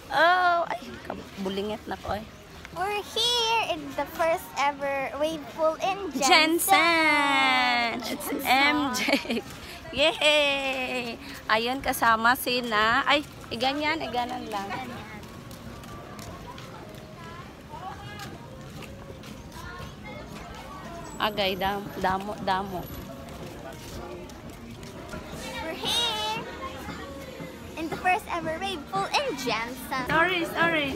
Oh, ay, bulingit na ko eh. We're here in the first ever wave pool in Jensen! It's MJ! Yay! Ayun, kasama sina. Ay, iganyan lang. Agay, damo. We're here in the first ever wave pool in Jensen. Sorry.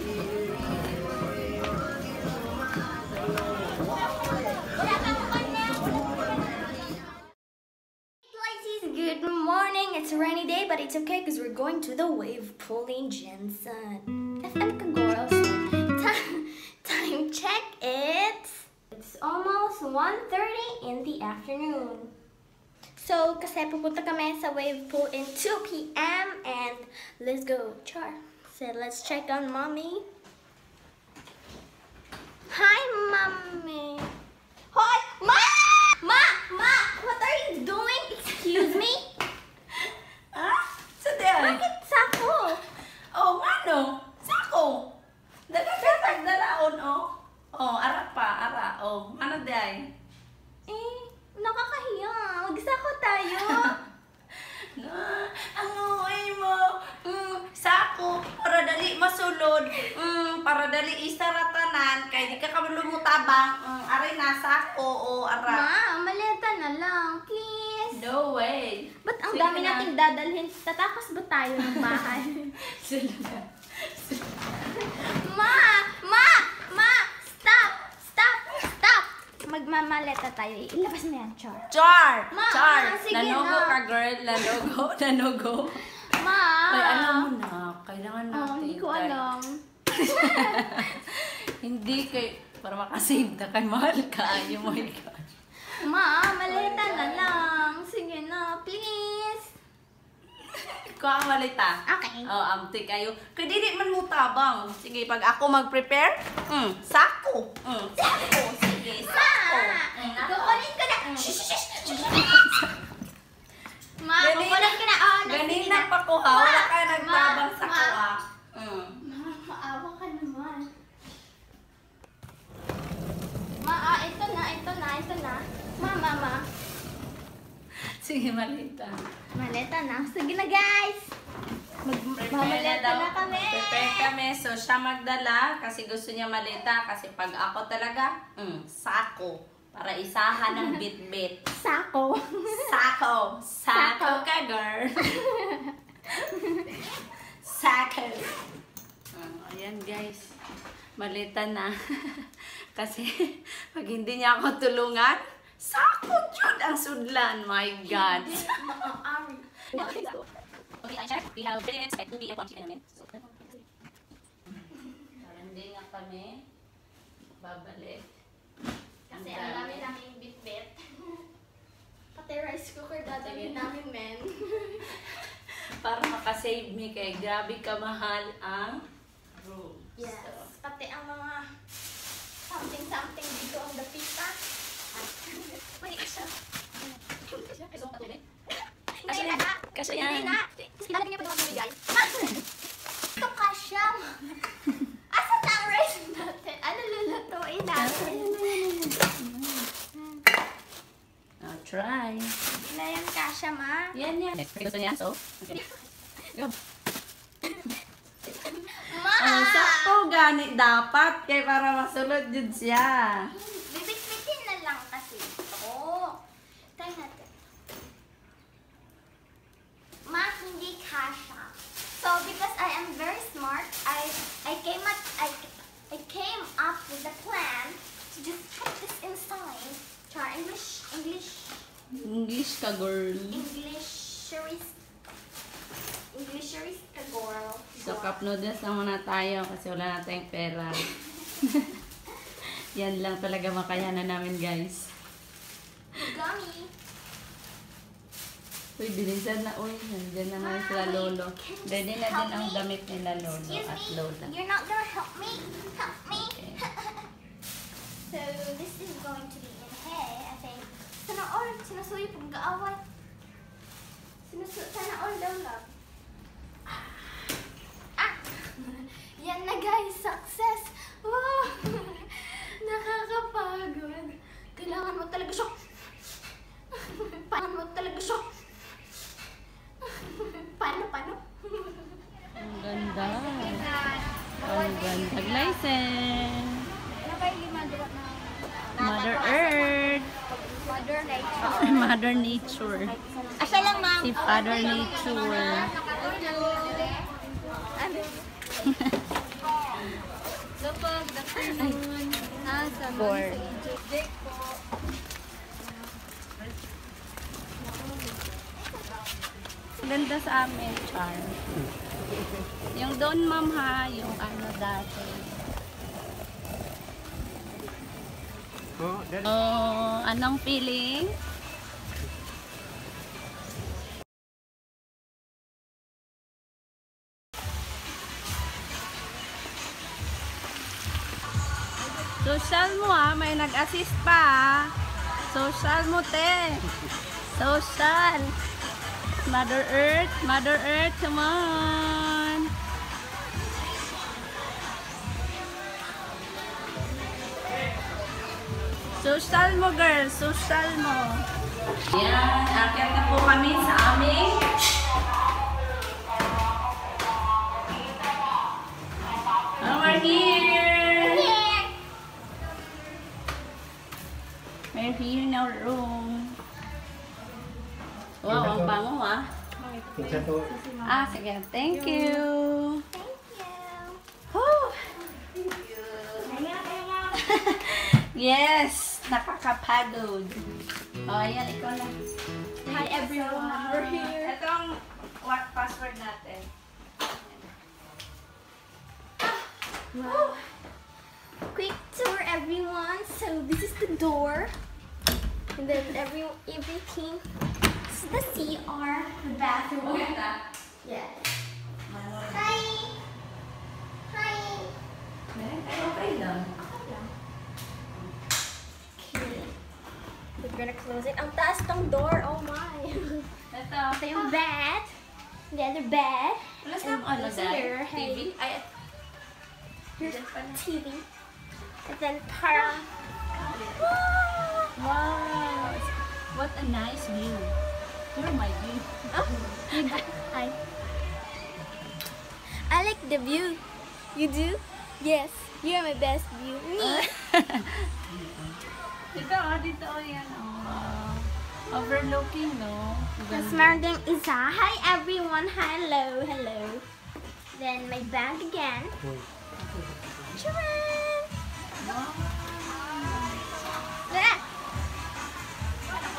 Good morning. It's a rainy day, but it's okay because we're going to the wave pool in Jensen. FM Kagorals. Time check. It's almost 1:30 in the afternoon. So, kasi pupunta kami sa wave pool in 2 p.m. and let's go. Char. So, let's check on mommy. Hi, mommy. Hi, Ma! What are you doing? Excuse me? Sadyan. Bakit sako? Oh, ano? Sako. Dagatag dalaon, oh. Oh, ara. Oh, ano day? Nakakahiya. Magsako tayo. Ano, ay mo. Sako. Para dali masulod. Para dali isaratanan. Kaya di ka lummutabang. Aray na, sako. Oh, ara. Ma, maleta na lang. Please. No way. Ba't ang dami nating dadalhin? Tatakas ba tayo ng bahay? Ma! Stop! Magmamaleta tayo. Ilabas mo yan, Char. Char! Sige Nanugo na. ka, girl. Nanugo. Ma! Ay, alam mo na. Kailangan natin. Hindi ko alam. Hindi kay... Para makasave na kay mahal ka. Oh my God. Ma, maleta na lang. Sige na, please. Ikaw ang malita. Okay. Oh, amti kayo. Kaya di man mo tabang. Sige, pag ako mag-prepare, sako. Sige, sako. Kukunin ko na. Ma, kukunin ko na. Ganina pa ko ha. Wala ka nagtabang sa kuha. Maawa ka naman. Ito na. Ma. Sige, malita. Maleta na. Sige na, guys. Mamaleta na kami. Prepare kami. So, siya magdala kasi gusto niya malita. Kasi pag ako talaga, sako. Para isahan ng bit-bit. Sako. Sako ka, girl. Sako. Ayan, guys. Malita na. Kasi, pag hindi niya ako tulungan, sako yun ang sudlan. My God. We have minutes at 2 p.m. Hindi nga kami babalik. Kasi ang dami namin bit-bit. Pati rice cooker dadalhin namin, men. Para makasave me kay grabe kamahal ang room. Yes. So, Pati ang mga something dito ang dapita. Wait, isa. Kasi yan. Hindi na. Sinagin niya pa naman bumigay. Ito kasya. Asa na ang rice natin? Ano lulutuin natin? I'll try. Hindi na yan kasya, ma. Yan. Gusto niya, so? Ma! Sakto gani dapat kay para masulod yun siya. Bibit-bitin na lang kasi. Oo. Try natin. Ma, hindi kasha. So, because I am very smart, I came up with a plan to just put this inside. Char, English ka, girl. Englisheries ka, girl. So, cup noodles na muna tayo kasi wala na tayong pera. Yan lang talaga makayanan namin, guys. Gummy. Uy, bilisan na. Uy, nandiyan na nga sila lolo. Ready na din ang damit nila lolo Excuse at me, lola. you're not gonna help me? Help me? Okay. So, this is going to be in hay, I think. Sana all, sinasuyo pag gaaway. Sana all daw lang. Yan na guys, success! Wow! Nakakapagod. Kailangan mo talaga siya. Paano? Ang ganda. Ang ganda. License. Mother Earth. Mother Nature. Asa lang, ma'am. Si Father Nature. Board. Ganda sa amin, Char. Yung doon, ma'am, ha, yung ano dati. Oh, anong feeling? Social mo, ha, may nag-assist pa, ha. Social mo, te. Social. Mother Earth, come on. Social mo, girl. Social mo. Yan. Akyat na po kami sa aming we're here. We're here in our room. Wow, ang bango, ah. Ah, sige. Thank you. Whew. Yes, nakakapagod. Oh, ayan, ikaw na. Hi everyone, we're here. Ito ang password natin. Wow. Quick tour everyone. So this is the door. And then everything. This is the CR, the bathroom. Yeah. Hi. Hi. Okay lang. We're gonna close it. Ang taas tong door. Oh my. Ito. Ito yung bed. The other bed. Wala sa ano Here, dahil? TV? Ay, here's TV. And then parang. wow. What a nice view. You're my view. I like the view. You do? Yes. You're my best view. Me. Dito, yan. Oh. Overlooking, no? Tapos meron ding isa. Hi everyone. Hello. Then my bag again. Charan! Ah!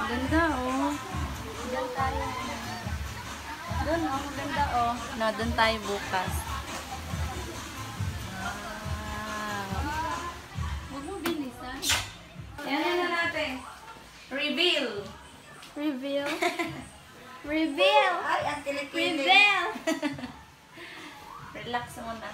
Ganda, oh. Doon tayo. Doon, oh. Ganda, oh. No, doon tayo bukas. Wow. Huwag mo bilisan. Yan na natin. Reveal. Reveal. Reveal. Ay, ang kilikili. Reveal. Relax muna.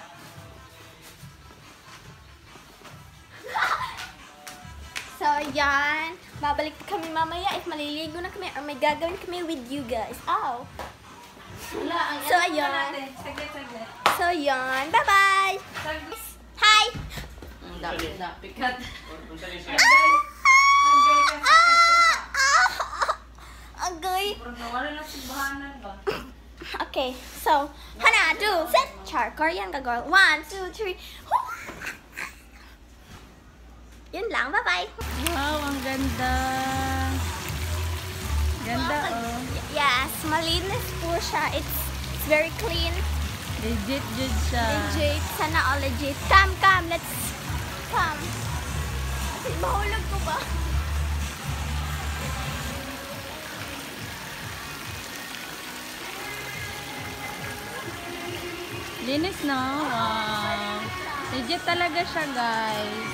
So, yan. Babalik kami mamaya if maliligo na kami or may gagawin kami with you guys. Oh. Wala, ang So, ano ayun. natin. Saglit. So, yan. Bye-bye. Saglit. Hi. Ang dami. Kat. Agay. Parang nawala na simbahanan ba? Okay, so, hana, do, set, char, Korean ka girl. 1, 2, 3. Yun lang, bye-bye. Wow, ang ganda. Ganda, oh. Yes, malinis po siya. It's very clean. Legit siya. Legit. Sana all legit. Come, let's come. Mahulog ko ba? Linis, no? Wow. Legit talaga siya, guys.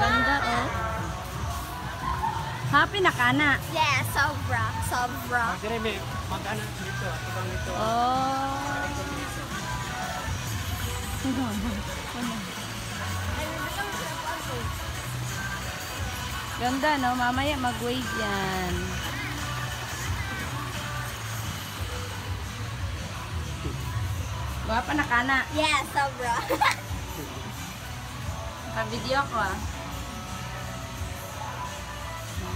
Ganda, oh. Happy na ka na. Yeah, sobra. Magkano dito? Ibang ito. Oh. Ganda, no? Mamaya mag-wave yan. Guwapa na kana. Yeah, sobra. Pa-video ko, ah.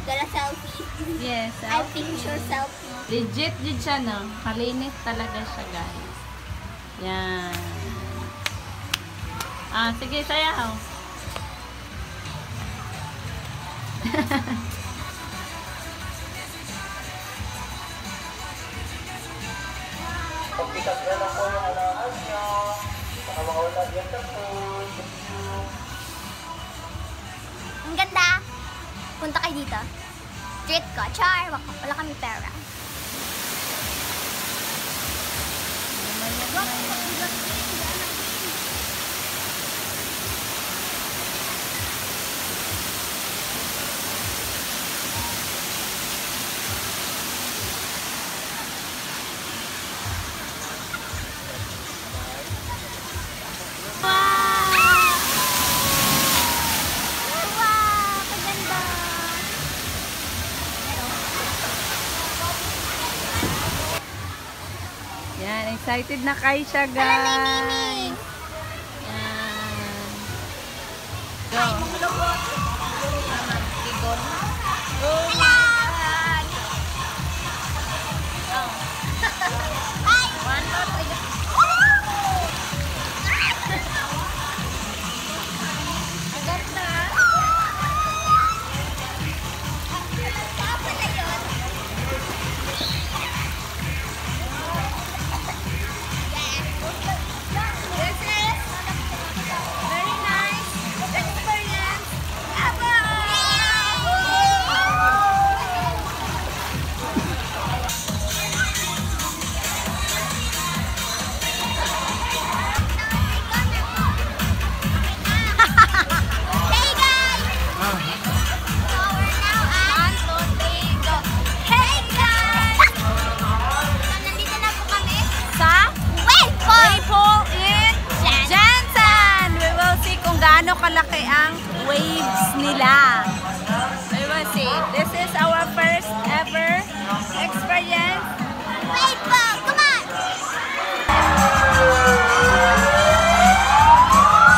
Gala selfie. Yes, I picture selfie. legit din siya, no? Malinis talaga siya, guys. Yan. Ah, sige, sayaw. Pagpitas na lang po yung alahan nyo. Baka makawala yan sa food. Ang ganda. Punta kayo dito. Treat ko. Char. Wala kami pera. Wow! Kaganda! Yan, excited na kayo siya, Alam may guys. mimi! Yan. Go. Ay, maglukot! Tigon. Hello! Ay! One, two, three, go. Ang ganda! Saan pala yun? This is very nice experience ever! Hey guys! So we're now at 1, 2, 3, go! Hey guys! So nandito na po kami sa wave pool in Jensen. We will see kung gaano kalaki ang waves nila. We will see. This is our first ever experience. Wave pool! Come on!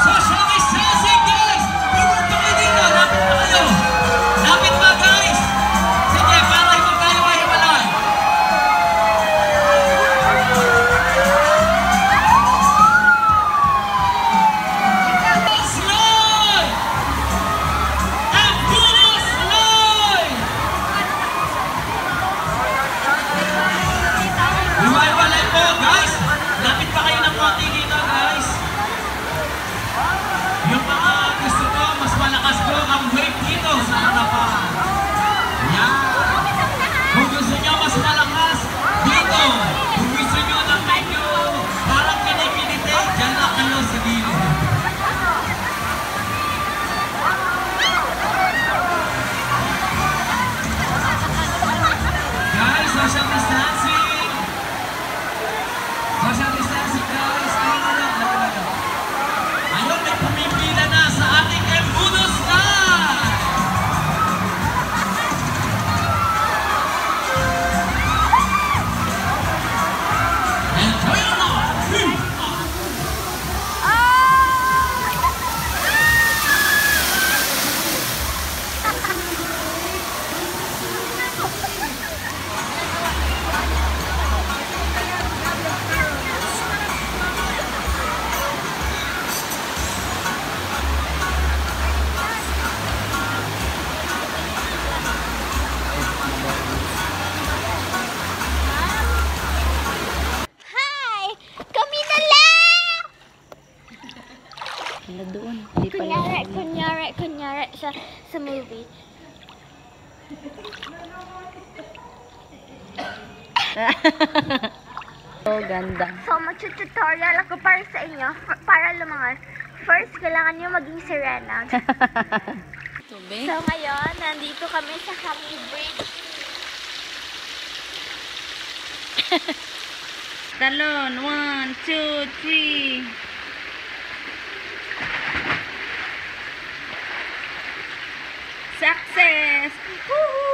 Social distancing, guys! Bumur pa kayo dito! Lapit pa kayo! Lapit pa, guys! Sige, para ibang tayo ay hiwalay! Sloy! Ang puno sloy! Hiwalay po, guys! Lapit pa kayo ng konti dito, guys! Yung mga gusto ko, mas malakas ko ang wave dito sa harapan. Yan. Kung gusto nyo mas malakas, dito. Kung gusto nyo ng medyo parang pinipilite, dyan lang kayo sa gilid. Guys, social distancing. Social distancing, guys. Ayun, may pumipila na sa ating Embudo Sky! Enjoy your life! Hi! Kami na lang! Wala doon. Hindi pa Kunyari sa movie. Oh, ganda. So, mag-tutorial ako para sa inyo. Para lumangas. First, kailangan nyo maging sirena. Tubig. So, ngayon, nandito kami sa Happy Bridge. Talon. 1, 2, 3. Saksi. princess! Woohoo!